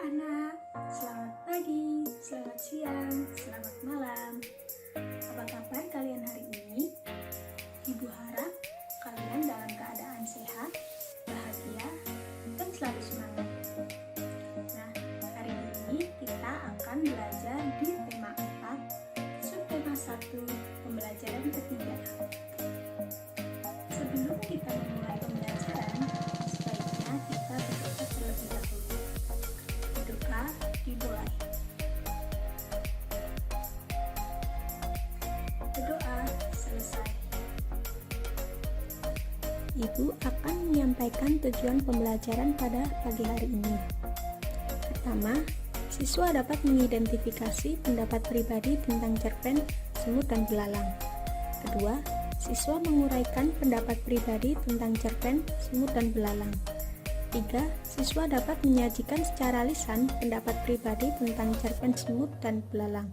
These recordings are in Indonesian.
anak-anak, selamat pagi, selamat siang, selamat malam. Apa kabar kalian hari ini? Ibu harap kalian dalam keadaan sehat, bahagia, dan selalu semangat. Nah, hari ini kita akan belajar di tema 4, subtema 1, pembelajaran ketiga. Sebelum kita memulai pembelajaran, sebaiknya kita berdoa terlebih dahulu. Doa dimulai. Berdoa selesai. Ibu akan menyampaikan tujuan pembelajaran pada pagi hari ini. Pertama, siswa dapat mengidentifikasi pendapat pribadi tentang cerpen, semut, dan belalang. Kedua, siswa menguraikan pendapat pribadi tentang cerpen, semut, dan belalang. 3. Siswa dapat menyajikan secara lisan pendapat pribadi tentang cerpen, semut, dan belalang.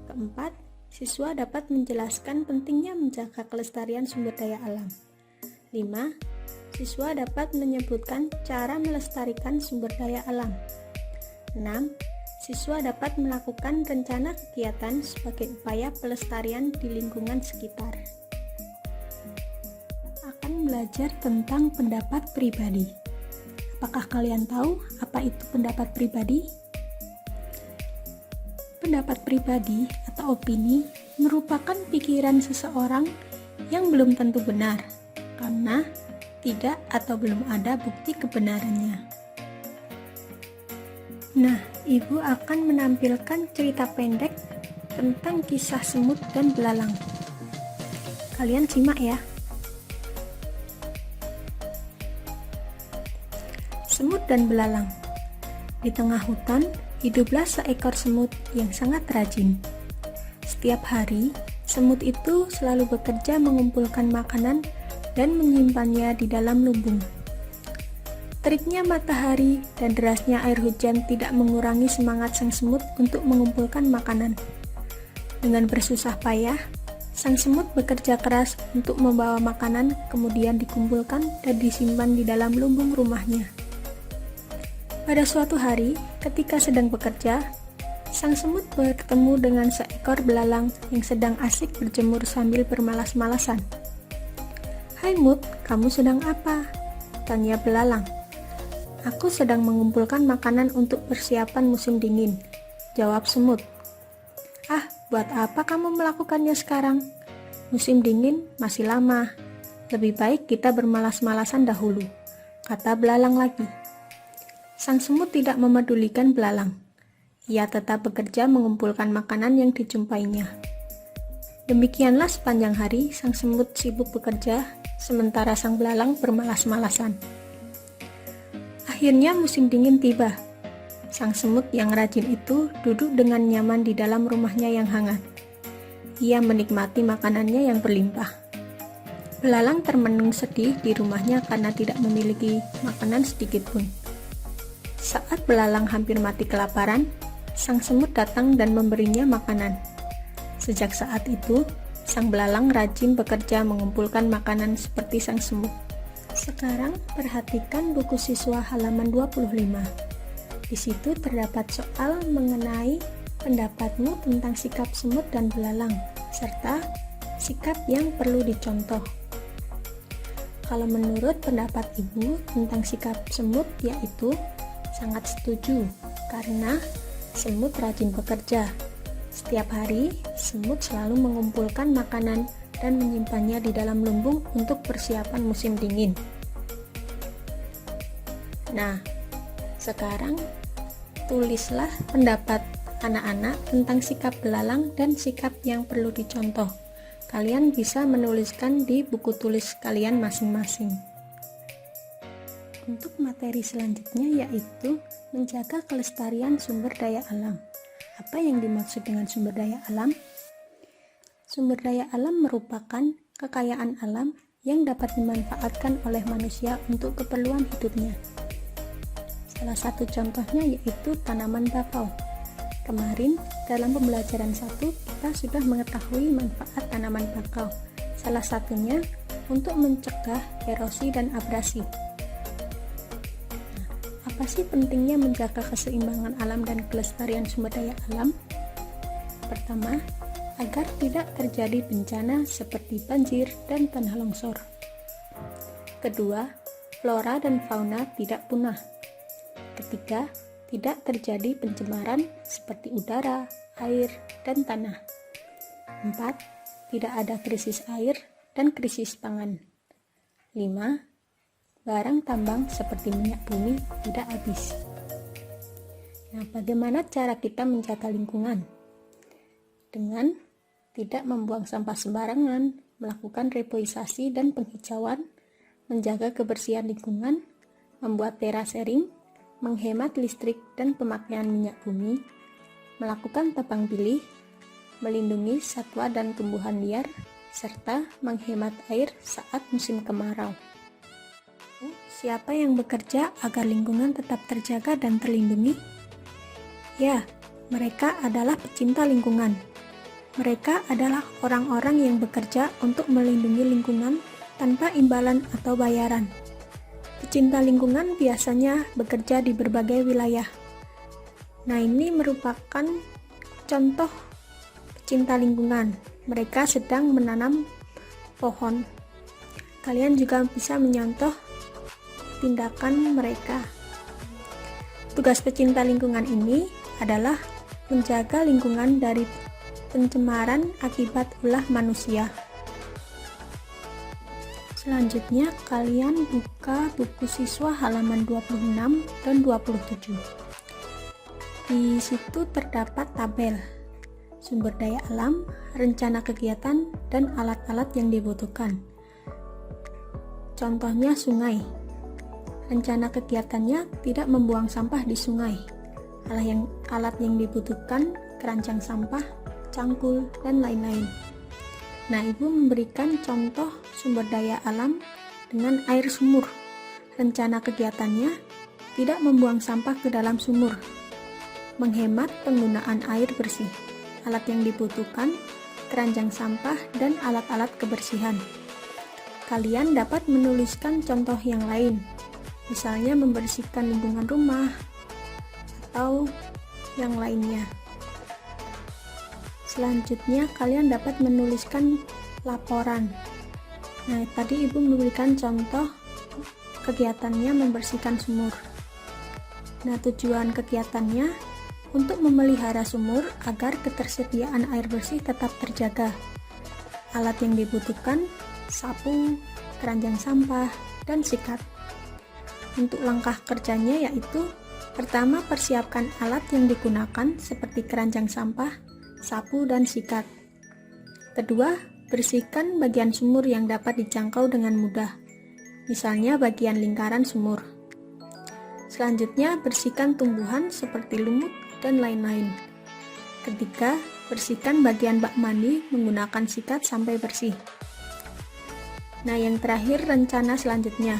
Keempat, siswa dapat menjelaskan pentingnya menjaga kelestarian sumber daya alam. 5. Siswa dapat menyebutkan cara melestarikan sumber daya alam. 6. Siswa dapat melakukan rencana kegiatan sebagai upaya pelestarian di lingkungan sekitar. Akan belajar tentang pendapat pribadi. Apakah kalian tahu apa itu pendapat pribadi? Pendapat pribadi atau opini merupakan pikiran seseorang yang belum tentu benar karena tidak atau belum ada bukti kebenarannya. Nah, Ibu akan menampilkan cerita pendek tentang kisah semut dan belalang. Kalian simak ya. Semut dan belalang. Di tengah hutan, hiduplah seekor semut yang sangat rajin. Setiap hari, semut itu selalu bekerja mengumpulkan makanan dan menyimpannya di dalam lumbung. Teriknya matahari dan derasnya air hujan tidak mengurangi semangat sang semut untuk mengumpulkan makanan. Dengan bersusah payah, sang semut bekerja keras untuk membawa makanan, kemudian dikumpulkan dan disimpan di dalam lumbung rumahnya. Pada suatu hari, ketika sedang bekerja, sang semut bertemu dengan seekor belalang yang sedang asik berjemur sambil bermalas-malasan. "Hai Mut, kamu sedang apa?" tanya belalang. "Aku sedang mengumpulkan makanan untuk persiapan musim dingin," jawab semut. "Ah, buat apa kamu melakukannya sekarang? Musim dingin masih lama. Lebih baik kita bermalas-malasan dahulu," kata belalang lagi. Sang semut tidak memedulikan belalang. Ia tetap bekerja mengumpulkan makanan yang dijumpainya. Demikianlah sepanjang hari sang semut sibuk bekerja, sementara sang belalang bermalas-malasan. Akhirnya musim dingin tiba. Sang semut yang rajin itu duduk dengan nyaman di dalam rumahnya yang hangat. Ia menikmati makanannya yang berlimpah. Belalang termenung sedih di rumahnya karena tidak memiliki makanan sedikit pun. Saat belalang hampir mati kelaparan, sang semut datang dan memberinya makanan. Sejak saat itu, sang belalang rajin bekerja mengumpulkan makanan seperti sang semut. Sekarang perhatikan buku siswa halaman 25. Di situ terdapat soal mengenai pendapatmu tentang sikap semut dan belalang, serta sikap yang perlu dicontoh. Kalau menurut pendapat Ibu tentang sikap semut, yaitu sangat setuju, karena semut rajin bekerja. Setiap hari, semut selalu mengumpulkan makanan dan menyimpannya di dalam lumbung untuk persiapan musim dingin. Nah, sekarang tulislah pendapat anak-anak tentang sikap belalang dan sikap yang perlu dicontoh. Kalian bisa menuliskan di buku tulis kalian masing-masing. Untuk materi selanjutnya yaitu menjaga kelestarian sumber daya alam. Apa yang dimaksud dengan sumber daya alam? Sumber daya alam merupakan kekayaan alam yang dapat dimanfaatkan oleh manusia untuk keperluan hidupnya. Salah satu contohnya yaitu tanaman bakau. Kemarin dalam pembelajaran 1 kita sudah mengetahui manfaat tanaman bakau. Salah satunya untuk mencegah erosi dan abrasi. Kenapa sih pentingnya menjaga keseimbangan alam dan kelestarian sumber daya alam? Pertama, agar tidak terjadi bencana seperti banjir dan tanah longsor. Kedua, flora dan fauna tidak punah. Ketiga, tidak terjadi pencemaran seperti udara, air, dan tanah. 4. Tidak ada krisis air dan krisis pangan. 5. Barang tambang seperti minyak bumi tidak habis. Nah, bagaimana cara kita menjaga lingkungan? Dengan tidak membuang sampah sembarangan, melakukan reboisasi dan penghijauan, menjaga kebersihan lingkungan, membuat terasering, menghemat listrik dan pemakaian minyak bumi, melakukan tebang pilih, melindungi satwa dan tumbuhan liar, serta menghemat air saat musim kemarau. Siapa yang bekerja agar lingkungan tetap terjaga dan terlindungi? Ya, mereka adalah pecinta lingkungan. Mereka adalah orang-orang yang bekerja untuk melindungi lingkungan tanpa imbalan atau bayaran. Pecinta lingkungan biasanya bekerja di berbagai wilayah. Nah, ini merupakan contoh pecinta lingkungan. Mereka sedang menanam pohon. Kalian juga bisa menyontoh tindakan mereka. Tugas pecinta lingkungan ini adalah menjaga lingkungan dari pencemaran akibat ulah manusia. Selanjutnya, kalian buka buku siswa halaman 26 dan 27. Di situ terdapat tabel sumber daya alam, rencana kegiatan, dan alat-alat yang dibutuhkan. Contohnya sungai. Rencana kegiatannya tidak membuang sampah di sungai. Alat yang dibutuhkan, keranjang sampah, cangkul, dan lain-lain. Nah, Ibu memberikan contoh sumber daya alam dengan air sumur. Rencana kegiatannya tidak membuang sampah ke dalam sumur. Menghemat penggunaan air bersih. Alat yang dibutuhkan, keranjang sampah, dan alat-alat kebersihan. Kalian dapat menuliskan contoh yang lain. Misalnya membersihkan lingkungan rumah atau yang lainnya. Selanjutnya kalian dapat menuliskan laporan. Nah, tadi Ibu memberikan contoh kegiatannya membersihkan sumur. Nah, tujuan kegiatannya untuk memelihara sumur agar ketersediaan air bersih tetap terjaga. Alat yang dibutuhkan sapu, keranjang sampah, dan sikat. Untuk langkah kerjanya yaitu pertama, persiapkan alat yang digunakan seperti keranjang sampah, sapu, dan sikat. Kedua, bersihkan bagian sumur yang dapat dijangkau dengan mudah, misalnya bagian lingkaran sumur. Selanjutnya, bersihkan tumbuhan seperti lumut dan lain-lain. Ketiga, bersihkan bagian bak mandi menggunakan sikat sampai bersih. Nah, yang terakhir rencana selanjutnya,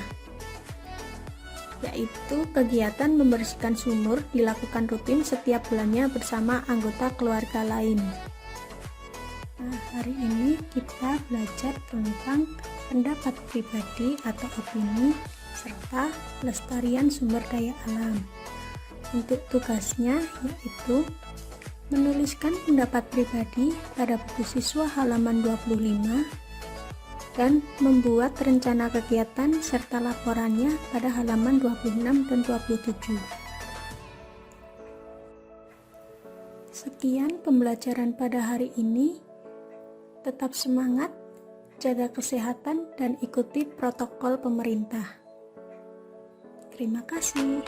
yaitu kegiatan membersihkan sumur dilakukan rutin setiap bulannya bersama anggota keluarga lain. Nah, hari ini kita belajar tentang pendapat pribadi atau opini serta pelestarian sumber daya alam. Untuk tugasnya yaitu menuliskan pendapat pribadi pada buku siswa halaman 25 dan membuat rencana kegiatan serta laporannya pada halaman 26 dan 27. Sekian pembelajaran pada hari ini. Tetap semangat, jaga kesehatan, dan ikuti protokol pemerintah. Terima kasih.